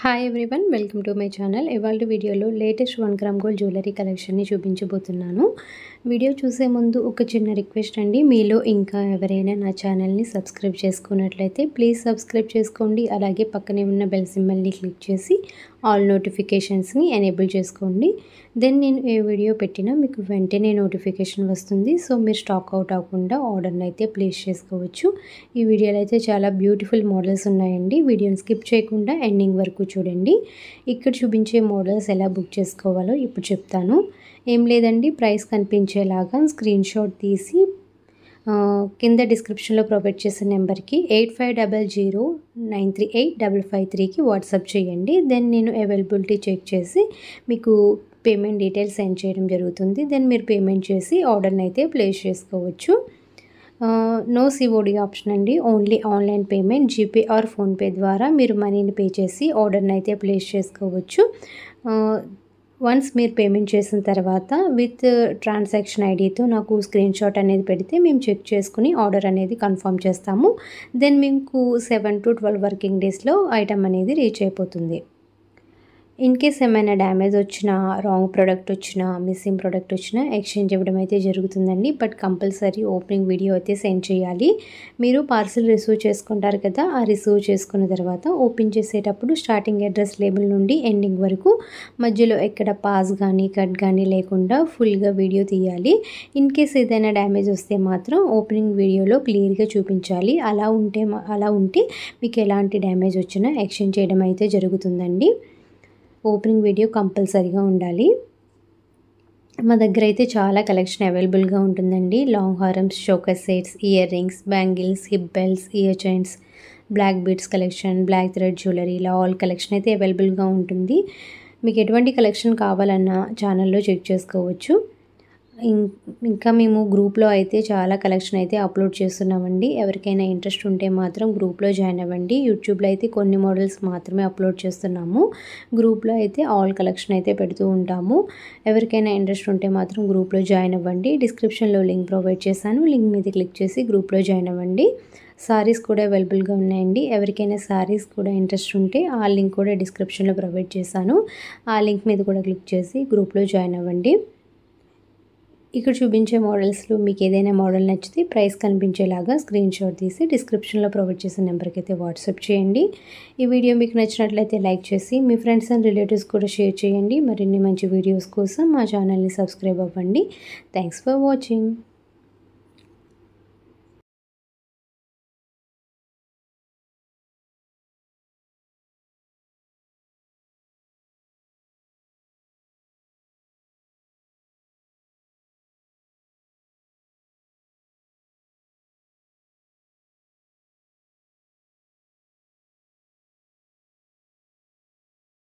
Hi everyone, welcome to my channel. ఇవాళ వీడియోలో latest 1 gram gold jewellery కలెక్షన్ని చూపించబోతున్నాను. Video చూసే ముందు ఒక చిన్న రిక్వెస్ట్ అండి, మీలో ఇంకా ఎవరైనా నా ఛానల్ని సబ్స్క్రైబ్ చేసుకున్నట్లయితే ప్లీజ్ సబ్స్క్రైబ్ చేసుకోండి. అలాగే పక్కనే ఉన్న బెల్ సింబల్ని క్లిక్ చేసి ఆల్ నోటిఫికేషన్స్ని ఎనేబుల్ చేసుకోండి. దెన్ నేను ఏ వీడియో పెట్టినా మీకు వెంటనే నోటిఫికేషన్ వస్తుంది. సో మీరు స్టాక్ అవుట్ అవ్వకుండా ఆర్డర్ని అయితే ప్లేస్ చేసుకోవచ్చు. ఈ వీడియోలో అయితే చాలా బ్యూటిఫుల్ మోడల్స్ ఉన్నాయండి. వీడియోని స్కిప్ చేయకుండా ఎండింగ్ వరకు చూడండి. ఇక్కడ చూపించే మోడల్స్ ఎలా బుక్ చేసుకోవాలో ఇప్పుడు చెప్తాను. ఏం లేదండి, ప్రైస్ కనిపించేలాగా స్క్రీన్ షాట్ తీసి కింద డిస్క్రిప్షన్లో ప్రొవైడ్ చేసిన నెంబర్కి 8500938553కి వాట్సాప్ చేయండి. దెన్ నేను అవైలబిలిటీ చెక్ చేసి మీకు పేమెంట్ డీటెయిల్స్ సెండ్ చేయడం జరుగుతుంది. దెన్ మీరు పేమెంట్ చేసి ఆర్డర్ని అయితే ప్లేస్ చేసుకోవచ్చు. నో సిఓడి ఆప్షన్ అండి, only online payment GPay are PhonePe ద్వారా మీరు మనీని పే చేసి ఆర్డర్ని అయితే ప్లేస్ చేసుకోవచ్చు. వన్స్ మీరు పేమెంట్ చేసిన తర్వాత విత్ ట్రాన్సాక్షన్ ఐడితో నాకు స్క్రీన్ షాట్ అనేది పెడితే మేము చెక్ చేసుకుని ఆర్డర్ అనేది కన్ఫర్మ్ చేస్తాము. దెన్ మీకు 7 to 12 వర్కింగ్ డేస్లో ఐటమ్ అనేది రీచ్ అయిపోతుంది. ఇన్ కేస్ ఏమైనా డ్యామేజ్ వచ్చినా, రాంగ్ ప్రోడక్ట్ వచ్చినా, మిస్సింగ్ ప్రోడక్ట్ వచ్చినా ఎక్స్చేంజ్ ఇవ్వడం అయితే జరుగుతుందండి. బట్ కంపల్సరీ ఓపెనింగ్ వీడియో అయితే సెండ్ చేయాలి. మీరు పార్సిల్ రిసీవ్ చేసుకుంటారు కదా, ఆ రిసీవ్ చేసుకున్న తర్వాత ఓపెన్ చేసేటప్పుడు స్టార్టింగ్ అడ్రస్ లేబుల్ నుండి ఎండింగ్ వరకు మధ్యలో ఎక్కడ పాస్ కానీ కట్ కానీ లేకుండా ఫుల్గా వీడియో తీయాలి. ఇన్ కేస్ ఏదైనా డ్యామేజ్ వస్తే మాత్రం ఓపెనింగ్ వీడియోలో క్లియర్గా చూపించాలి. అలా ఉంటే మీకు ఎలాంటి డ్యామేజ్ వచ్చినా ఎక్స్చేంజ్ చేయడం అయితే జరుగుతుందండి. ఓపెనింగ్ వీడియో కంపల్సరీగా ఉండాలి. మా దగ్గర అయితే చాలా కలెక్షన్ అవైలబుల్గా ఉంటుందండి. లాంగ్ హారమ్స్, chokers sets, ear rings, bangles, hip belts, ear chains, black beads collection, black thread jewellery, ఇలా ఆల్ కలెక్షన్ అయితే అవైలబుల్గా ఉంటుంది. మీకు ఎటువంటి కలెక్షన్ కావాలన్నా ఛానల్లో చెక్ చేసుకోవచ్చు. ఇంకా మేము గ్రూప్లో అయితే చాలా కలెక్షన్ అయితే అప్లోడ్ చేస్తున్నామండి. ఎవరికైనా ఇంట్రెస్ట్ ఉంటే మాత్రం గ్రూప్లో జాయిన్ అవ్వండి. యూట్యూబ్లో అయితే కొన్ని మోడల్స్ మాత్రమే అప్లోడ్ చేస్తున్నాము. గ్రూప్లో అయితే ఆల్ కలెక్షన్ అయితే పెడుతూ ఉంటాము. ఎవరికైనా ఇంట్రెస్ట్ ఉంటే మాత్రం గ్రూప్లో జాయిన్ అవ్వండి. డిస్క్రిప్షన్లో లింక్ ప్రొవైడ్ చేశాను, లింక్ మీద క్లిక్ చేసి గ్రూప్లో జాయిన్ అవ్వండి. సారీస్ కూడా అవైలబుల్గా ఉన్నాయండి. ఎవరికైనా సారీస్ కూడా ఇంట్రెస్ట్ ఉంటే ఆ లింక్ కూడా డిస్క్రిప్షన్లో ప్రొవైడ్ చేశాను. ఆ లింక్ మీద కూడా క్లిక్ చేసి గ్రూప్లో జాయిన్ అవ్వండి. ఇక్కడ చూపించే మోడల్స్లో మీకు ఏదైనా మోడల్ నచ్చితే ప్రైస్ కనిపించేలాగా స్క్రీన్ షాట్ తీసి డిస్క్రిప్షన్లో ప్రొవైడ్ చేసిన నెంబర్కి అయితే వాట్సాప్ చేయండి. ఈ వీడియో మీకు నచ్చినట్లయితే లైక్ చేసి మీ ఫ్రెండ్స్ అండ్ రిలేటివ్స్ కూడా షేర్ చేయండి. మరిన్ని మంచి వీడియోస్ కోసం మా ఛానల్ని సబ్స్క్రైబ్ అవ్వండి. Thanks for watching.